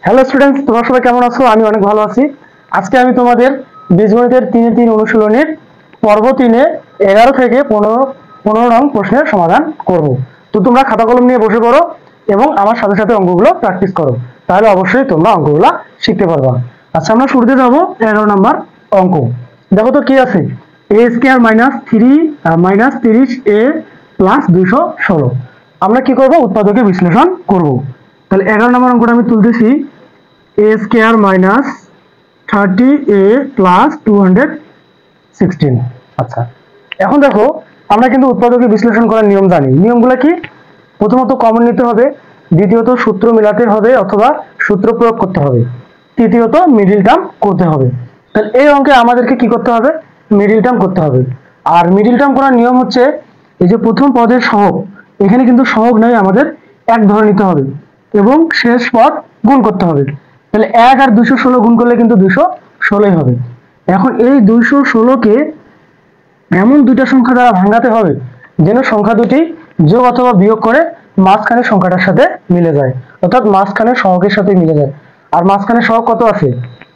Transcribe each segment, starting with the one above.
Hello students, তোমরা সবাই কেমন আছো? আমি অনেক ভালো আছি। আজকে আমি তোমাদের বীজগণিতের 3-3 অনুশীলনীর পর্ব 3-এ 11 থেকে 15 নং প্রশ্নের সমাধান করব। তো তোমরা খাতা কলম নিয়ে বসে পড়ো এবং আমার সাথে সাথে অঙ্কগুলো প্র্যাকটিস করো, তাহলে অবশ্যই তোমরা অঙ্কগুলো শিখতে পারবা। আচ্ছা, আমরা শুরুতে যাব 11 নম্বর অঙ্ক। দেখো তো কি আছে, এ স্কয়ার মাইনাস 30a প্লাস 216। আমরা কি করব? উৎপাদকে বিশ্লেষণ করব। তাহলে 11 নম্বর অঙ্কটা আমি তুলতেছি, a square minus 30a plus 216। আচ্ছা, এখন দেখো আমরা কিন্তু উৎপাদকে বিশ্লেষণ করার নিয়ম জানি। নিয়মগুলো কি? প্রথমত কমন নিতে হবে, দ্বিতীয়ত সূত্র মেলাতে হবে অথবা সূত্র প্রয়োগ করতে হবে, তৃতীয়ত মিডিল টার্ম করতে হবে। তাহলে এই অঙ্কে আমাদেরকে কি করতে হবে? মিডিল টার্ম করতে হবে। আর মিডিল টার্ম করার নিয়ম হচ্ছে, এই যে প্রথম পদের সহগ, এখানে কিন্তু সহগ নাই, আমাদের এক ধরে নিতে হবে এবং শেষ পদ গুণ করতে হবে। তাহলে 1 আর 216 গুণ করলে কিন্তু 216 হবে। এখন এই 216কে এমন দুইটা সংখ্যা দ্বারা ভাঙাতে হবে যেন সংখ্যা দুটি যোগ অথবা বিয়োগ করে মাঝখানের সংখ্যাটার সাথে মিলে যায়, অর্থাৎ মাঝখানের সহগের সাথে মিলে যায়। আর মাঝখানের সহগ কত আছে?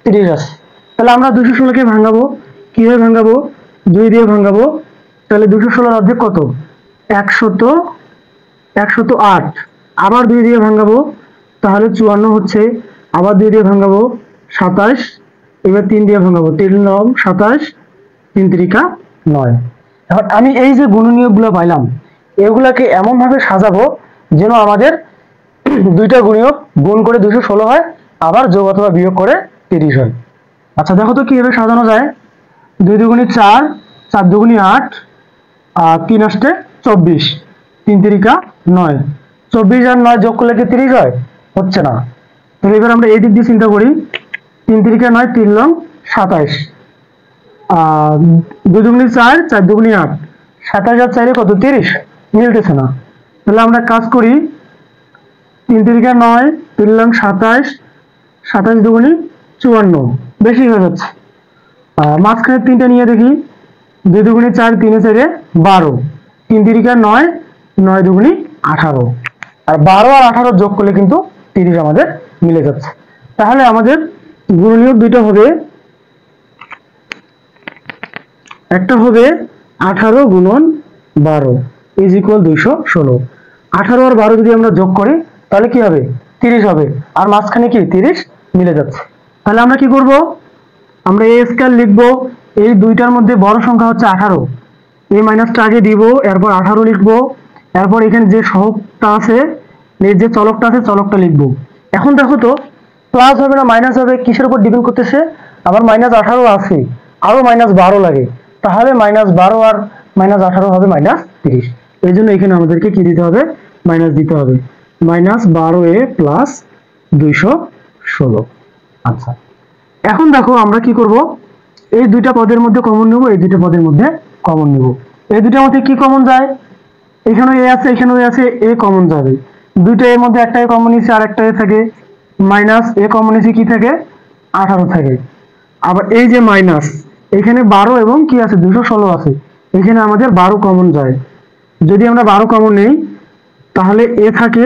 30 আছে। তাহলে আমরা 216কে ভাঙাবো। কিভাবে ভাঙাবো? 2 দিয়ে ভাঙাবো। তাহলে 216 অর্ধেক কত? 108। আবার 2 দিয়ে ভাঙাবো, তাহলে 54 হচ্ছে। আবার 2 দিয়ে ভাঙাবো, 27। এবার 3 দিয়ে ভাঙাবো, 3 9 27, 3 3 9। এখন আমি এই যে গুণনীয়কগুলো পাইলাম, এগুলাকে এমন ভাবে সাজাবো যেন আমাদের দুইটা গুণনীয়ক গুণ করে 216 হয়, আবার যোগ অথবা বিয়োগ করে 30 হয়। আচ্ছা, দেখো তো কিভাবে সাজানো যায়। 2 দুগুণে 4, 4 দুগুণে 8, আর 3 আসতে 24, 3 3 9। 24 আর 9 যোগ করলে কি 30 হয়? হচ্ছে না। তাহলে এবার আমরা এই দিক দিয়ে চিন্তা করি। 3 3 9, 3 9 27, 2 দুগুণে 4, 4 দুগুণে 8, 27 আর 4 কত? 30। মিলতেছে না। তাহলে আমরা কাজ করি, 3 3 9, 3 9 27, 27 দুগুণে 54, বেশি হয়ে যাচ্ছে। মাঝখানে 3টা নিয়ে দেখি, 2 দুগুণে 4, 3 4 12, 3 3 9, 9 দুগুণে 18। আর 12 আর 18 যোগ করলে কিন্তু 30 আমাদের মিলে যাচ্ছে। তাহলে আমাদের গুণনীয়ক দুইটা হবে, একটা হবে 18 গুণন 12 ইজ ইকুয়াল 216। 18 আর 12 যদি আমরা যোগ করি তাহলে কি হবে? 30 হবে। আর মাঝখানে কি 30 মিলে যাচ্ছে। তাহলে আমরা কি করব? আমরা এ স্কয়ার লিখবো। এই দুইটার মধ্যে বড় সংখ্যা হচ্ছে 18, এই মাইনাসটা আগে দিব, এরপর 18 লিখবো, এরপর এখানে যে সহগটা আছে, এই যে চলকটা আছে, চলকটা লিখবো। এখন দেখো তো প্লাস হবে না মাইনাস হবে, কিসের উপর ডিপেন্ড করতেছে? আবার -18 আছে, আরো -12 লাগে, তাহলে -12 আর -18 হবে -30। এই জন্য এখানে আমাদেরকে কি দিতে হবে? মাইনাস দিতে হবে। -12a plus 216। আচ্ছা, এখন দেখো আমরা কি করব? এই দুইটা পদের মধ্যে কমন নেব, এই দুইটা পদের মধ্যে কমন নেব। এই দুইটার মধ্যে কি কমন যায়? এখানে এ আছে, এখানেও এ আছে, এ কমন যাবে। দুইটা এর মধ্যে একটা কমন নিচ্ছে, আর একটা এ থাকে, মাইনাস এ কমন নিচ্ছে, কি থাকে? 18 থাকে। আবার এই যে মাইনাস, এখানে 12 এবং কি আছে? 216 আছে, এখানে আমাদের 12 কমন যায়। যদি আমরা 12 কমন নেই তাহলে এ থাকে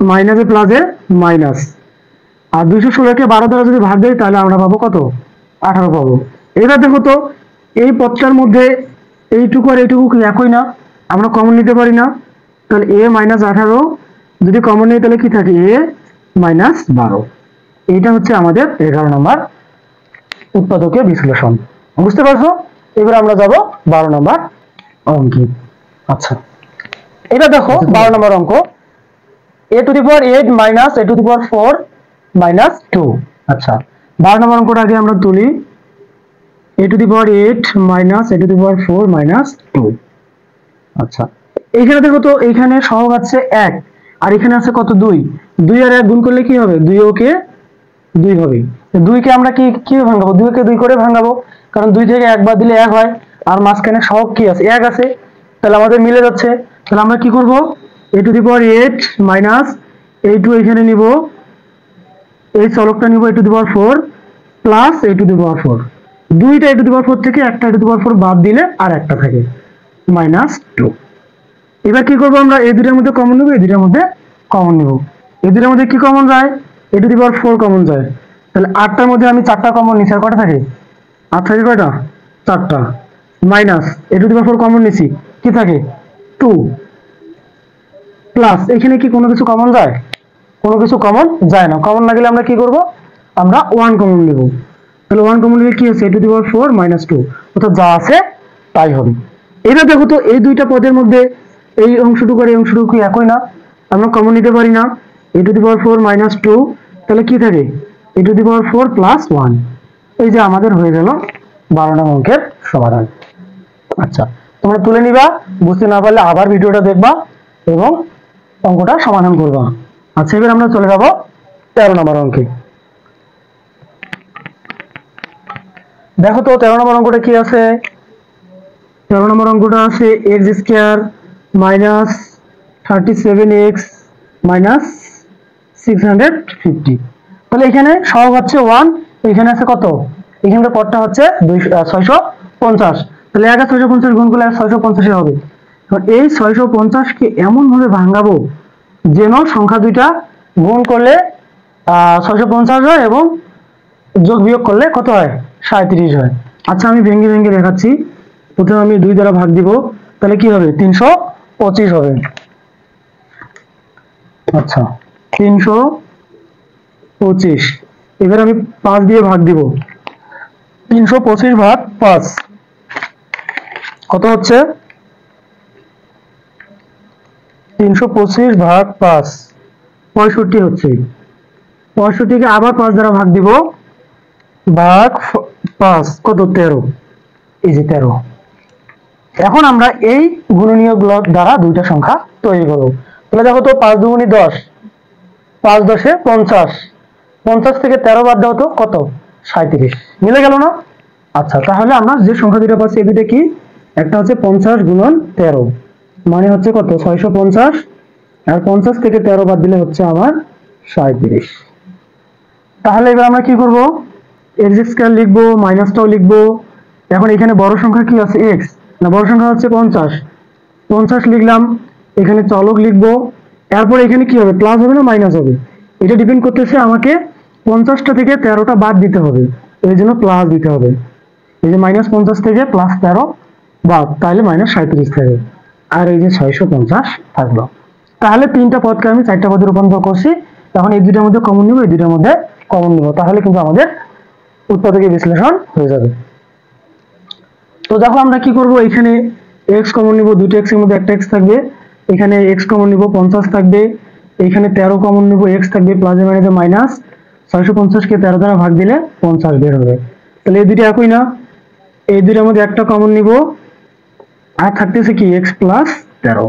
মাইনাসে প্লাসে মাইনাস, আর 216কে 12 দ্বারা যদি ভাগ দেই তাহলে আমরা পাবো কত? 18 পাবো। এবার দেখো তো এই পদটার মধ্যে এইটুকু আর এইটুকু কি একই না? আমরা কমন নিতে পারি না। তাহলে a -18 যদি কমন নেই তাহলে কি থাকে? a -12। এইটা হচ্ছে আমাদের 11 নম্বর উৎপাদকীয় বিশ্লেষণ। বুঝতে পারছো? এবার আমরা যাব 12 নম্বর অঙ্কে। আচ্ছা, এটা দেখো 12 নম্বর অঙ্ক, a⁸ মাইনাস a⁴ মাইনাস 2। আচ্ছা, 12 নম্বর অঙ্কটা আগে আমরা তুলি, a⁸ মাইনাস a⁴ মাইনাস 2। আচ্ছা, এইখানে দেখো তো এইখানে সহগ আছে 1, আর এখানে আছে কত? 2। 2 আর 1 গুণ করলে কি হবে? 2 ওকে 2 হবে। 2 কে আমরা কি ভাঙাবো? 2 কে 2 করে ভাঙাবো, কারণ 2 থেকে 1 বাদ দিলে 1 হয়, আর মাঝখানে সহগ কি আছে? 1 আছে। তাহলে আমাদের মিলে যাচ্ছে। তাহলে আমরা কি করব? a⁸ মাইনাস a2 এখানে নিব, এই চলকটা নিব a⁴ প্লাস a⁴। দুইটা a⁴ থেকে একটা a⁴ বাদ দিলে আর একটা থাকে, -2। এবার কি করব? আমরা এই দুইটার মধ্যে কমন নেব, এই দুইটার মধ্যে কমন নেব। এই দুইটার মধ্যে কি কমন যায়? এ টু দি পাওয়ার 4 কমন যায়, তাহলে 8টার মধ্যে আমি 4টা কমন নিছি, আর কটা থাকে? 8 থাকে কয়টা? 4টা। Minus A to the power 4 common নিছি, কি থাকে? 2 প্লাস এখানে কি কোনো কিছু কমন যায়? কোনো কিছু কমন যায় না। কমন না গেলে আমরা কি করব? আমরা 1 কমন নেব। তাহলে 1 কমন নিলে কি আছে? এ টু দি পাওয়ার 4 - 2, অর্থাৎ যা আছে তাই হবে। এবার দেখো তো এই দুইটা পদের মধ্যে এই অংশটুকু আর এই অংশটুকু কি একই না? আমরা কমন নিতে পারি না। এ টু দি পাওয়ার 4 - 2, তাহলে কি থাকে? এ টু দি পাওয়ার 4 + 1। এই যে আমাদের হয়ে গেল 12 নং অঙ্কের সমাধান। আচ্ছা, তোমরা তুলে নিবা, বুঝতে না পারলে আবার ভিডিওটা দেখবা এবং অঙ্কটা সমাধান করবা। আচ্ছা, এবার আমরা চলে যাব 13 নম্বর অঙ্কে। দেখো তো 13 নম্বর অঙ্কটা কি আছে? 13 নম্বর অঙ্কটা আছে x² - 37x - 650। তাহলে এখানে সহগ হচ্ছে 1, এখানে আছে কত? এখানকার পদটা হচ্ছে 650। তাহলে 1 আর 650 গুণ করলে 650 হবে। এবার এই 650 কে এমন ভাবে ভাঙাবো যেন সংখ্যা দুইটা গুণ করলে 650 হয় এবং যোগ বিয়োগ করলে কত হয়? 37 হয়। আচ্ছা, আমি ভেঙে ভেঙে দেখাচ্ছি। প্রথমে আমি 2 দ্বারা ভাগ দিব, তাহলে কি হবে? 325 হবে। আচ্ছা, 325। এবার আমি 5 দিয়ে ভাগ দিব, 325 ভাগ 5 কত হচ্ছে? 325 ভাগ 5 65 হচ্ছে। 65 কে আবার 5 দ্বারা ভাগ দিব, ভাগ 5 কত? 13। এই যে 13। এখন আমরা এই গুণনীয়কগুলো দ্বারা দুইটা সংখ্যা তৈরি করব। তাহলে দেখো তো 5 দুগুণে 10, 5 10 এ 50, 50 থেকে 13 বাদ দাও তো কত? 37। মিলে গেল না? আচ্ছা, তাহলে আমরা যে সংখ্যা দুটো পাচ্ছি এই দুটো কি? একটা হচ্ছে 50 গুণন 13, মানে হচ্ছে কত? 650। আর 50 থেকে 13 বাদ দিলে হচ্ছে আমার 37। তাহলে এবার আমরা কি করব? x² লিখবো, মাইনাসটাও লিখবো। এখন এখানে বড় সংখ্যা কি আছে? x না, বড় সংখ্যা হচ্ছে 50। 50 লিখলাম, এখানে চলক লিখবো। এরপর এখানে কি হবে? প্লাস হবে না মাইনাস হবে? এটা ডিপেন্ড করতেছে আমাকে 50টা থেকে 13টা বাদ দিতে হবে, এই জন্য প্লাস দিতে হবে। এই যে -50 থেকে +13 বাদ, তাহলে -37 থাকে। আর এই যে 650 থাকলো। তাহলে 3টা পদকে আমি 4টা পদে রূপান্তর করছি। এখন এই দুইটার মধ্যে কমন নিব, এই দুইটার মধ্যে কমন নিব, তাহলে কিন্তু আমাদের উৎপাদকের বিশ্লেষণ হয়ে যাবে। তো দেখো আমরা কি করব? এখানে x কমন নিব, দুটো x এর মধ্যে একটা x থাকবে। এখানে x কমন নিব, 50 থাকবে। এখানে 13 কমন নিব, x থাকবে প্লাসে মাইনাসে মাইনাস। 650 কে 13 দ্বারা ভাগ দিলে 50 বের হবে। তাহলে এই দুটো একই না? এই দুটোর মধ্যে একটা কমন নিব, আর থাকতেছে কি? x + 13।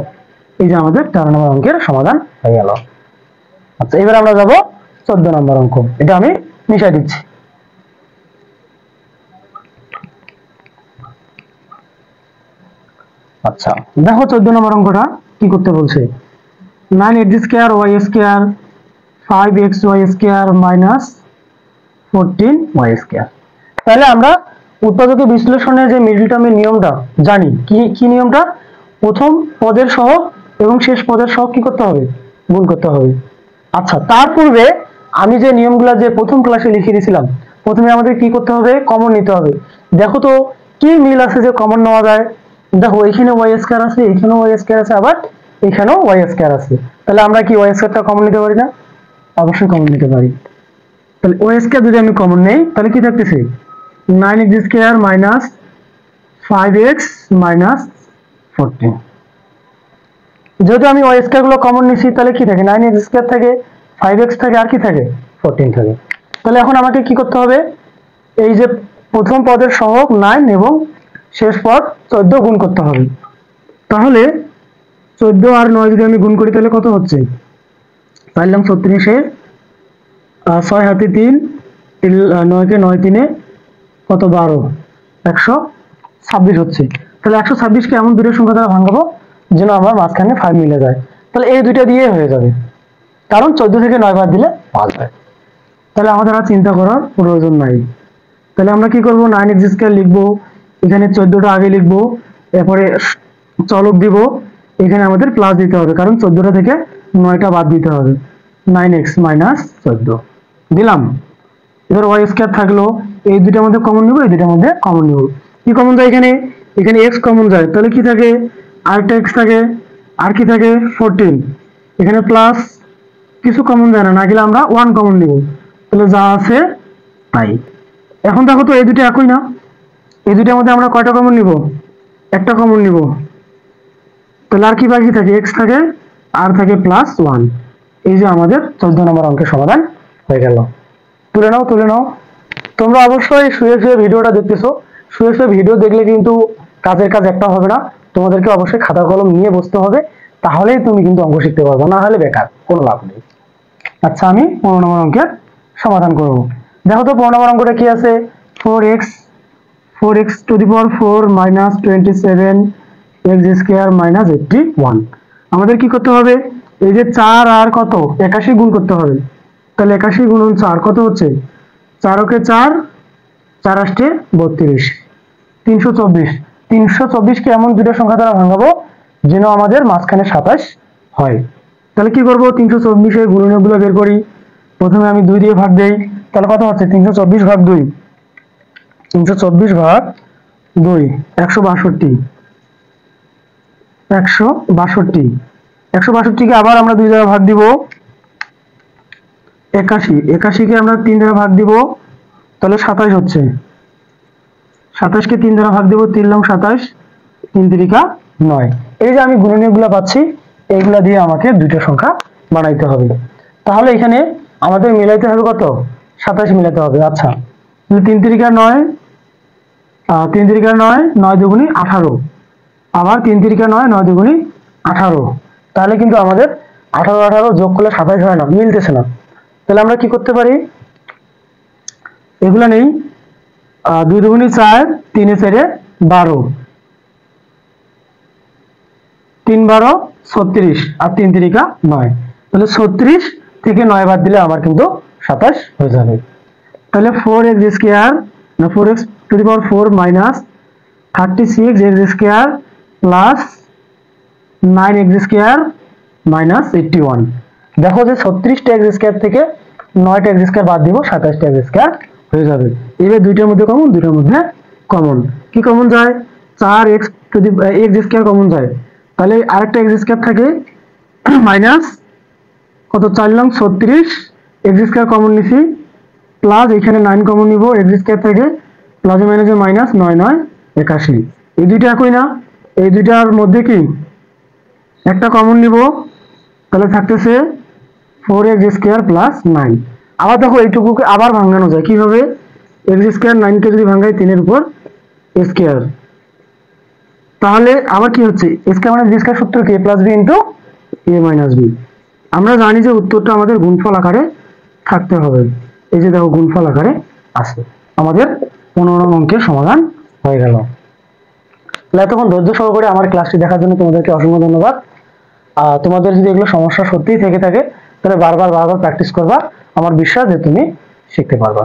এই যে আমাদের 13 নম্বর অঙ্কের সমাধান হয়ে গেল। আচ্ছা, এবার আমরা যাব 14 নম্বর অঙ্ক। এটা আমি মিশাই দিচ্ছি। আচ্ছা, দেখো 14 নম্বর অঙ্কটা কি করতে বলছে? 9x² y² 5xy² - 14y²। তাহলে আমরা উৎপাদকের বিশ্লেষণে যে মিডল টার্মের নিয়মটা জানি। কি নিয়মটা? প্রথম পদের সহগ এবং শেষ পদের সহগ কি করতে হবে? গুণ করতে হবে। আচ্ছা, তার পূর্বে আমি যে নিয়মগুলো যে প্রথম ক্লাসে লিখে দিয়েছিলাম, প্রথমে আমাদের কি করতে হবে? কমন নিতে হবে। দেখো তো কি মিল আছে যে কমন নেওয়া যায়। দেখো এখানে y² আছে, এখানেও y² আছে, আবার এখানেও y² আছে। তাহলে আমরা কি y²টা কমন নিতে পারি না? অবশ্যই কমন নিতে পারি। তাহলে y² যদি আমি কমন নেই, তাহলে কি থাকতেছে? 9x² - 5x - 14। যেহেতু আমি y² গুলো কমন নিছি, তাহলে কি থাকে? 9x² থাকে, 5x থাকে, আর কি থাকে? 14 থাকে। তাহলে এখন আমাকে কি করতে হবে? এই যে প্রথম পদের সহগ 9 এবং শেষ পদ 14 গুণ করতে হবে। তাহলে 14 আর 9 যদি আমি গুণ করি, তাহলে কত হচ্ছে? পাইলাম 36 এ 6 হাতে 3, 9 কে 9 3 কত? 12, 126 হচ্ছে। তাহলে 126 কে এমন দুটো সংখ্যা দ্বারা ভাঙাবো যেন আমার মাঝখানে 5 মিলে যায়। তাহলে এই দুইটা দিয়ে হয়ে যাবে, কারণ 14 থেকে 9 বাদ দিলে 5 হয়। তাহলে আমাদের আর চিন্তা করার প্রয়োজন নাই। তাহলে আমরা কি করব? 9x² লিখবো, এখানে 14টা আগে লিখবো, এরপরে চলক দিব। এখানে আমাদের প্লাস দিতে হবে, কারণ 14টা থেকে 9টা বাদ দিতে হবে। 9x - 14। দিলাম। এবার ওয়াই স্কয়ার থাকলো, এই দুইটার মধ্যে কমন নিব, এই দুইটার মধ্যে কমন নিব। কি কমন যায় এখানে? এখানে এক্স কমন যায়, তাহলে কি থাকে? আরেকটা এক্স থাকে, আর কি থাকে? 14। এখানে প্লাস কিছু কমন যায় না, না গেলে আমরা 1 কমন নিব, তাহলে যা আছে তাই। এখন দেখো তো এই দুটো একই না, এই দুইটার মধ্যে আমরা কয়টা কমন নিব? একটা কমন নিব, তাহলে আর কি বাকি থাকে? এক্স থাকে, আর থাকে +1। এই যে আমাদের 14 নম্বর অঙ্কের সমাধান হয়ে গেল। তুলে নাও, তুলে নাও। তোমরা অবশ্যই শুয়ে শুয়ে ভিডিওটা দেখতেছো, শুয়ে শুয়ে ভিডিও দেখলে কিন্তু কাজের কাজ একটা হবে না, তোমাদেরকে অবশ্যই খাতা কলম নিয়ে বসতে হবে, তাহলেই তুমি কিন্তু অঙ্ক শিখতে পারবে, না হলে বেকার, কোনো লাভ নেই। আচ্ছা, আমি 15 নম্বর অঙ্কের সমাধান করব। দেখো তো 15 নম্বর অঙ্কটা কি আছে? 4x to the power 4 minus 27 x square minus 81। আমাদের কি করতে হবে? এই যে 4 আর কত 81 গুণ করতে হবে, তাহলে 81 গুণন 4 কত হচ্ছে? 4 ওকে 4, 4 আসছে 32, 324। 324 কে এমন দুটো সংখ্যা দ্বারা ভাঙাবো যেন আমাদের মাঝখানে 27 হয়। তাহলে কি করব? 324 এর গুণনীয়কগুলো বের করি। প্রথমে আমি 2 দিয়ে ভাগ দেই, তাহলে কত হচ্ছে? 324 ভাগ 2, 324 ভাগ 2 162, 162। 162 কে আবার আমরা 2 দ্বারা ভাগ দিব, 81। 81 কে আমরা 3 দ্বারা ভাগ দিব, তাহলে 27 হচ্ছে। 27 কে 3 দ্বারা ভাগ দিব, 3 লং 27, 3 তিরিকা 9। এই যে আমি গুণনীয়কগুলো পাচ্ছি, এইগুলা দিয়ে আমাকে দুটো সংখ্যা বানাইতে হবে। তাহলে এখানে আমাদের মিলাইতে হবে কত? 27 মিলাতে হবে। আচ্ছা, 3 তিরিকা 9, 3 তিরিকা 9, 9 দুগুণী 18, আবার 3 তিরিকা 9, 9 দুগুণী 18। তাহলে কিন্তু আমাদের 18 18 যোগ করলে 27 হয় না, মিলতেছে না। তাহলে আমরা কি করতে পারি? এগুলা নেই, 2 দুগুণী 4, 3 এ 4 12, 3 12 36, আর 3 তিরিকা 9। তাহলে 36 থেকে 9 বাদ দিলে আমার কিন্তু 27 হয়ে যাবে। তাহলে 4x স্কয়ার না 4x to the power 4 minus 36x square plus 9x square minus 81। দেখো যে 36টা x স্কয়ার থেকে 9টা x স্কয়ার বাদ দিব, 27টা x স্কয়ার হয়ে যাবে। এবার দুইটার মধ্যে কমন, দুইটার মধ্যে কমন। কি কমন যায়? 4x to the x square common যায়, তাহলে আরেকটা x স্কয়ার থাকে মাইনাস কত? 4 লং 36, x স্কয়ার কমন নিছি, প্লাস এখানে 9 কমন নিব, x স্কয়ার থেকে প্লাস মাইনাসে মাইনাস, 9 9 81। এই দুইটা একই না, এই দুইটার মধ্যে কি একটা কমন নিব, তাহলে থাকতেছে 4x স্কয়ার প্লাস 9। আবার দেখো এইটুকুকে আবার ভাঙানো যায় কিভাবে? x স্কয়ার 9 কে যদি ভাঙাই 3 এর উপর স্কয়ার, তাহলে আবার কি হচ্ছে? স্কয়ার মানে বি স্কয়ার সূত্র কি? প্লাস বি ইন্টু এ মাইনাস বি। আমরা জানি যে উত্তরটা আমাদের গুণফল আকারে থাকতে হবে। এই যে দেখো গুণফল আকারে আছে। আমাদের 15 নং অঙ্কের সমাধান হয়ে গেল। তাহলে এতক্ষণ ধৈর্য সহকারে আমার ক্লাসটি দেখার জন্য তোমাদেরকে অসংখ্য ধন্যবাদ। তোমাদের যদি এগুলো সমস্যা সত্যিই থেকে থাকে, তাহলে বারবার বারবার প্র্যাকটিস করবা, আমার বিশ্বাস যে তুমি শিখতে পারবা।